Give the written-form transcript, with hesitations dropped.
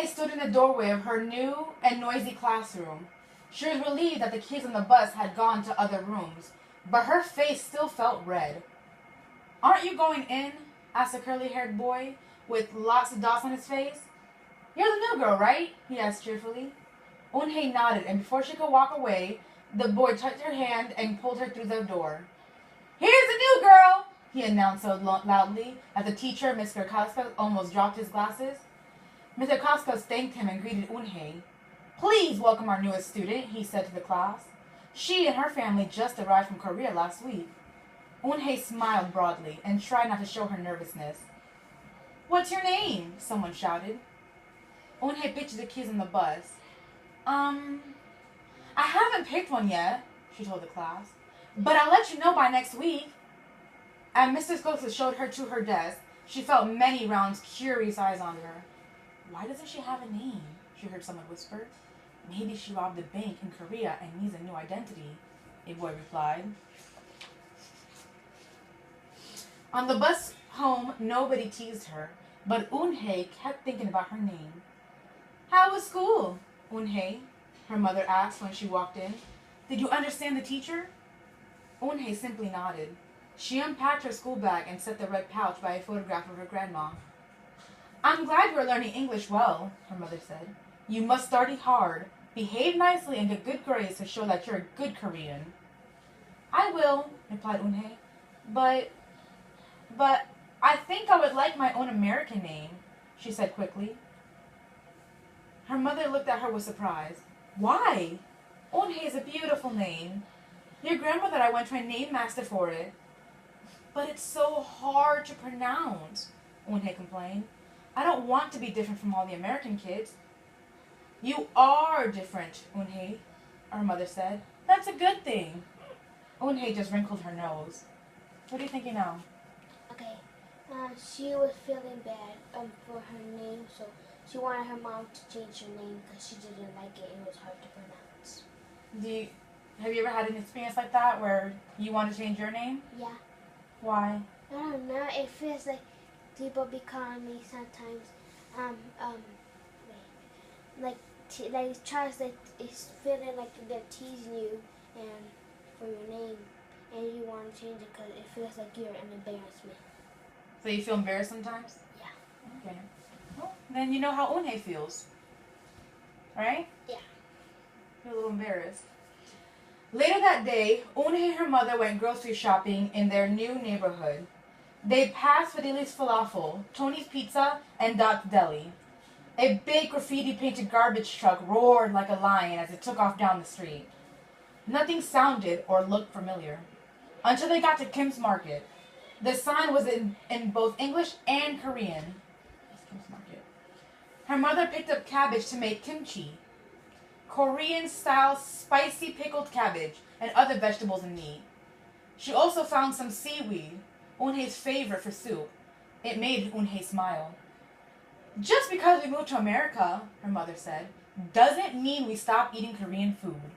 Eunhae stood in the doorway of her new and noisy classroom. She was relieved that the kids on the bus had gone to other rooms, but her face still felt red. "Aren't you going in?" asked a curly-haired boy with lots of dots on his face. "You're the new girl, right?" he asked cheerfully. Eunhae nodded, and before she could walk away, the boy touched her hand and pulled her through the door. "Here's the new girl," he announced so loudly that the teacher, Mr. Koskos, almost dropped his glasses. Mr. Koskos thanked him and greeted Eunhae. "Please welcome our newest student," he said to the class. She and her family just arrived from Korea last week. Eunhae smiled broadly and tried not to show her nervousness. "What's your name?" someone shouted. Eunhae pictured the kids on the bus. I haven't picked one yet," she told the class. "But I'll let you know by next week." As Mr. Koskos showed her to her desk, she felt many round, curious eyes on her. "Why doesn't she have a name?" she heard someone whisper. "Maybe she robbed a bank in Korea and needs a new identity," a boy replied. On the bus home, nobody teased her, but Eunhae kept thinking about her name. "How was school, Eunhae?" her mother asked when she walked in. "Did you understand the teacher?" Eunhae simply nodded. She unpacked her school bag and set the red pouch by a photograph of her grandma. "I'm glad you're learning English well," her mother said. "You must study hard, behave nicely, and get good grades to show that you're a good Korean." "I will," replied Eunhae. But I think I would like my own American name," she said quickly. Her mother looked at her with surprise. "Why? Eunhae is a beautiful name. Your grandmother and I went to a name master for it." "But it's so hard to pronounce," Eunhae complained. "I don't want to be different from all the American kids." "You are different, Eunhae," her mother said. "That's a good thing." Eunhae just wrinkled her nose. "What are you thinking now?" Okay. She was feeling bad for her name, so she wanted her mom to change her name because she didn't like it. It was hard to pronounce. Have you ever had an experience like that where you want to change your name? Yeah. Why? I don't know. It feels like people be calling me sometimes. Like Charles, like it's feeling like they're teasing you and for your name, and you want to change it because it feels like you're an embarrassment. So you feel embarrassed sometimes? Yeah. Okay. Well, then you know how Eunhae feels. Right? Yeah. Feel a little embarrassed. Later that day, Eunhae and her mother went grocery shopping in their new neighborhood. They passed Fideli's Falafel, Tony's Pizza, and Dot's Deli. A big graffiti-painted garbage truck roared like a lion as it took off down the street. Nothing sounded or looked familiar until they got to Kim's Market. The sign was in both English and Korean. Kim's Market. Her mother picked up cabbage to make kimchi, Korean-style spicy pickled cabbage, and other vegetables and meat. She also found some seaweed, Eunhae's favorite for soup. It made Eunhae smile. "Just because we moved to America," her mother said, "doesn't mean we stop eating Korean food."